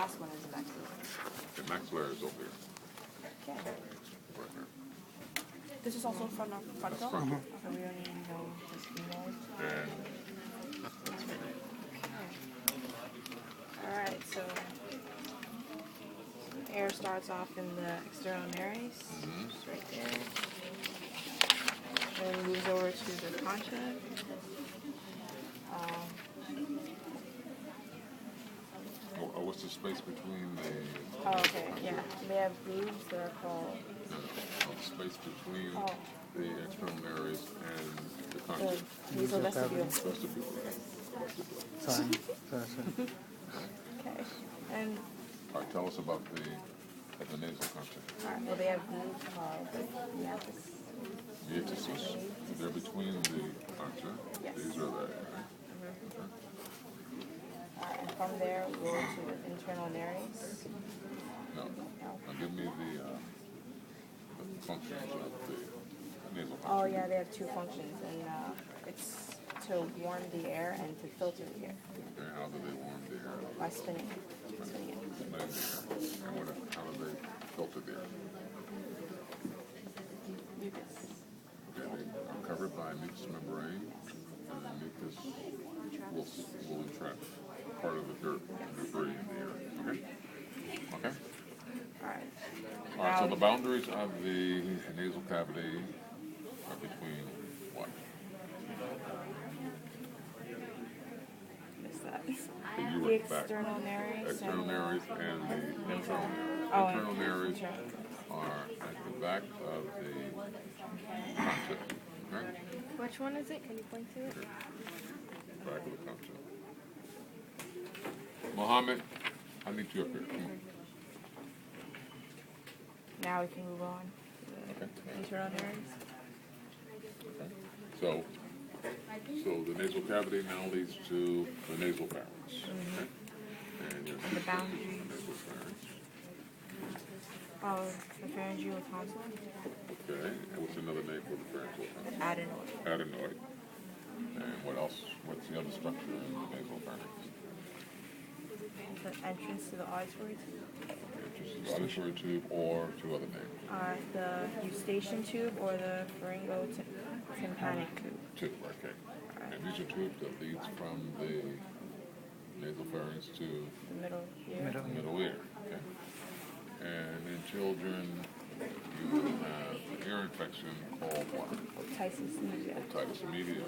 last one is the maxillary. The maxillary is over here. Okay. Right here. This is also frontal. That's frontal. So we don't need to know the sphenoid. And All right. So air starts off in the external nares, just right there. Then moves over to the concha. what's the space between the? Oh, okay. Yeah. They have grooves that are called. The space between the external nares and the The concha. nasal vestibule. Vestibule. Sorry. Okay. And All right, tell us about the nasal concha. all right. Well, they have grooves called meatus. Meatus. They're between the concha. Yes. These are the. Right? And from there, we'll go to the internal nares. No. Now give me the functions of the nasal concha. Oh, yeah, they have two functions, and it's to warm the air and to filter the air Okay, how do they warm the air? by spinning it. Spinning it. Spinning the air. And how do they filter the air? Mucus. Okay, they are covered by a mucous membrane, and the mucus will entrap part of the dirt and debris in the air. Okay? Okay? All right. All right, so the boundaries of the nasal cavity are between what? What's that? You The went back. external nares. External nares and the internal nares. Oh, Internal nares internal. are at the back of the concha. Okay? Which one is it? Can you point to it? Back of the concha. Mohammed, I need you up here. Come on. Now we can move on to Okay. the internal nares. So the nasal cavity now leads to the nasal pharynx. Okay? And And the boundary. nasal pharynx. Oh, the pharyngeal tonsil. Okay. And what's another name for the pharyngeal tonsil? Adenoid. Adenoid. And what else? What's the other structure in the nasal pharynx? The entrance to the auditory tube. Just the auditory tube or two other names. The eustachian tube or the pharyngotympanic tube. Two, okay. And these are tubes that leads from the nasal pharynx to The middle here. the middle ear. Okay. And in children, you will have an ear infection called what? Otitis media. Otitis media.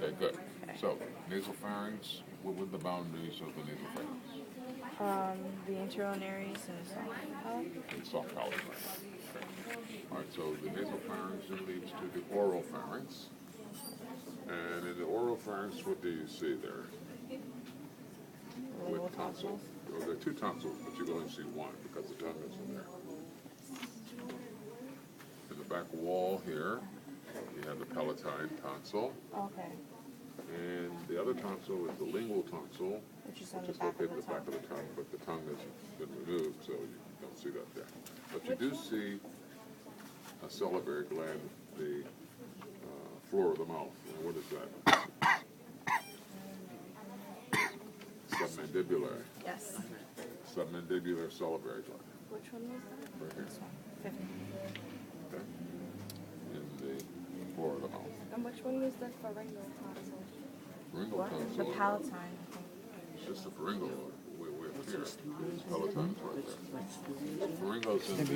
Okay, good. So, nasal pharynx, what were the boundaries of the nasal pharynx? The internal nares and the soft palate. And soft palate. Okay. All right, so the nasal pharynx then leads to the oral pharynx. And in the oral pharynx, what do you see there? Lingual With tonsils. tonsils. Well, there are two tonsils, but you can only see one because the tongue is in there. In the back wall here, you have the palatine tonsil. Okay. And the other tonsil is the lingual tonsil, Which is on which the is back of located the at the back of tongue. the tongue, but the tongue has been removed, so you don't see that there. But you do see a salivary gland, the floor of the mouth. And what is that? Submandibular. Yes. Submandibular salivary gland. Which one was that? Right here. This one. 50. Okay. In the floor of the mouth. And which one was the pharyngeal tonsil? Pharyngeal What? tonsil. The palatine, I think. It's the pharyngeal. We're here. Palatine is right there. Pharyngeal's in the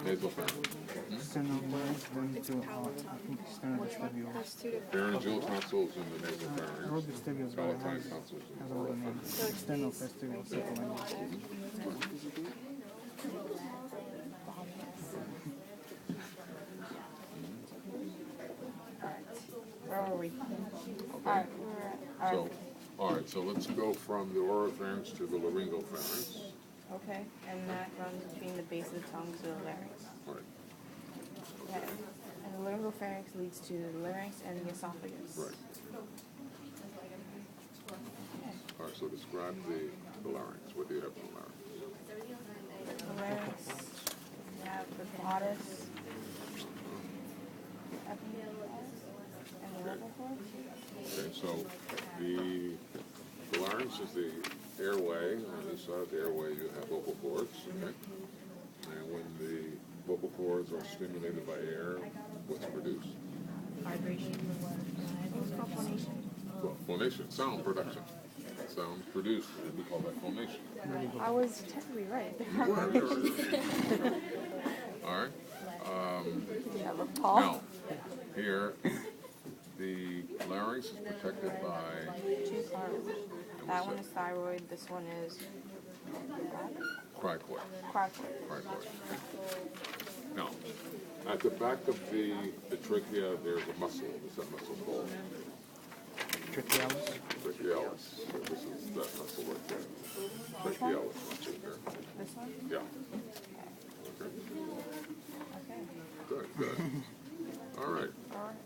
nasal pharynx. External nares, then to external vestibule. There's two different. Pharyngeal tonsils in the nasal Road pharynx. vestibule Palatine has tonsils in all the the oral names. pharynx. External vestibule, circling. Where were we? Okay. So, all right, so let's go from the oropharynx to the laryngeal pharynx. Okay. And that runs between the base of the tongue to the larynx. All right, Okay. And the laryngeal pharynx leads to the larynx and the esophagus. right. All right, so describe the larynx. What do you have in the larynx? The larynx, we have the glottis, and the vocal cords. Okay, so the larynx is the airway. On this side of the airway, you have vocal cords. Okay. And when the vocal cords are stimulated by air, what's produced? Vibration. It's called phonation. Well, phonation, sound production. Sound produced. We call that phonation. I was technically right. All right. Never Paul. Now, here, the larynx is protected by Two thyroid. That one is thyroid. This one is cricoid. cricoid. Cricoid. Now, at the back of the trachea, there's a muscle. What's that muscle called? Trachealis. Trachealis. So this is that muscle right there. Trachealis muscle there. This one? Yeah. Okay. Okay. Good, good. All right. All right.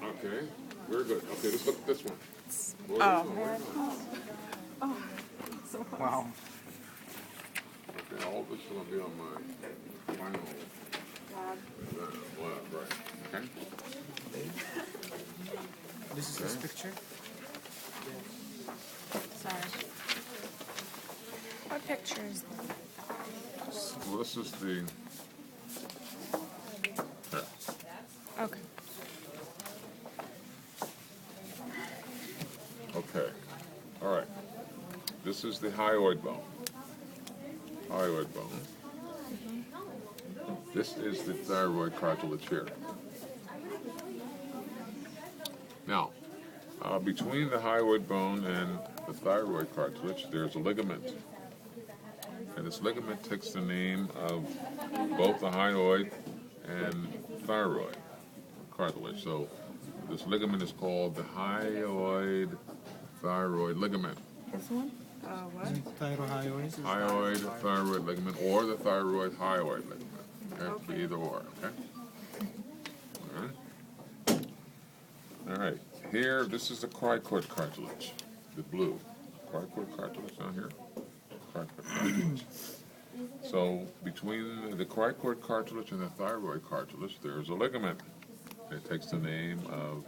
Okay. Very good. Okay, let's look at this one. Boy, Oh. this one. Oh. So close. Wow. Okay, all this is going to be on my final lab, right? Okay. This is this picture. Sorry. What picture is that? Well, this is the. Yeah. Okay. Okay. All right. This is the hyoid bone. Hyoid bone. This is the thyroid cartilage here. Now, between the hyoid bone and the thyroid cartilage, there's a ligament. And this ligament takes the name of both the hyoid and thyroid cartilage. So this ligament is called the hyoid thyroid ligament. This one? What? Thyroid. Hyoid thyroid ligament or the thyroid hyoid ligament. Okay, it could be either or, okay? All right. All right. Here, this is the cricoid cartilage, the blue. Cricoid cartilage down here. Cricoid cartilage. So between the cricoid cartilage and the thyroid cartilage, there's a ligament. It takes the name of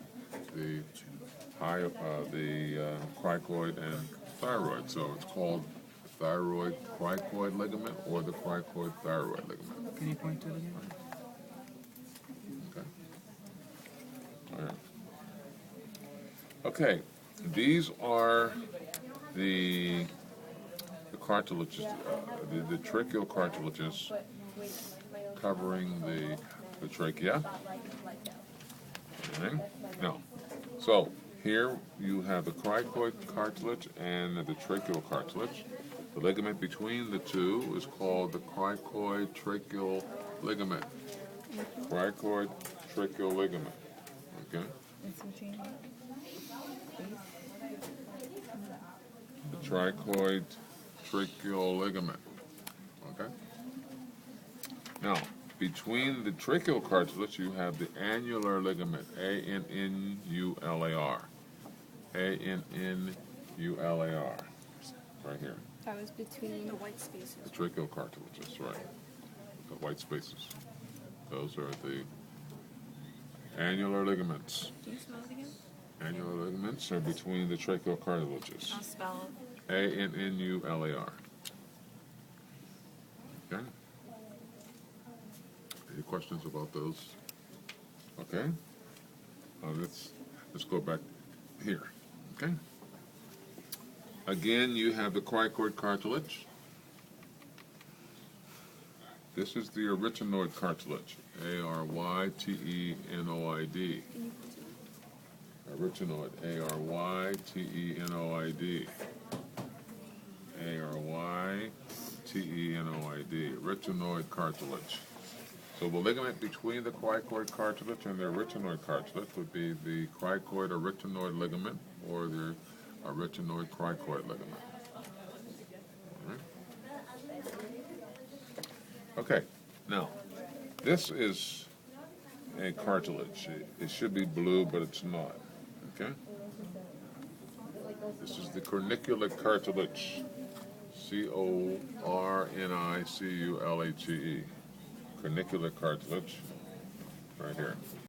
the cricoid and thyroid. So it's called the thyroid cricoid ligament or the cricoid thyroid ligament. Can you point to it again? Okay. All right. Okay. These are the cartilages, the tracheal cartilages covering the trachea. Okay. Now, so here you have the cricoid cartilage and the tracheal cartilage. The ligament between the two is called the cricoid tracheal ligament. Cricoid tracheal ligament. Okay? The tricoid tracheal ligament. Okay? Now, between the tracheal cartilage, you have the annular ligament, A-N-N-U-L-A-R. A-N-N-U-L-A-R. Right here. That was between the white spaces. The tracheal cartilages, right. The white spaces. Those are the annular ligaments. Can you spell it again? Annular ligaments are between the tracheal cartilages. I'll spell it. A-N-N-U-L-A-R. Okay? Any questions about those? Okay? Let's go back here. Okay? Again, you have the cricoid cartilage. This is the arytenoid cartilage. A-R-Y-T-E-N-O-I-D. Arytenoid. A-R-Y-T-E-N-O-I-D. A-R-Y-T-E-N-O-I-D. Arytenoid cartilage. So the ligament between the cricoid cartilage and the arytenoid cartilage would be the cricoid arytenoid ligament or the arytenoid cricoid ligament. All right. Okay, now this is a cartilage. It should be blue, but it's not. Okay? This is the corniculate cartilage. C-O-R-N-I-C-U-L-A-T-E. Corniculate cartilage. Right here.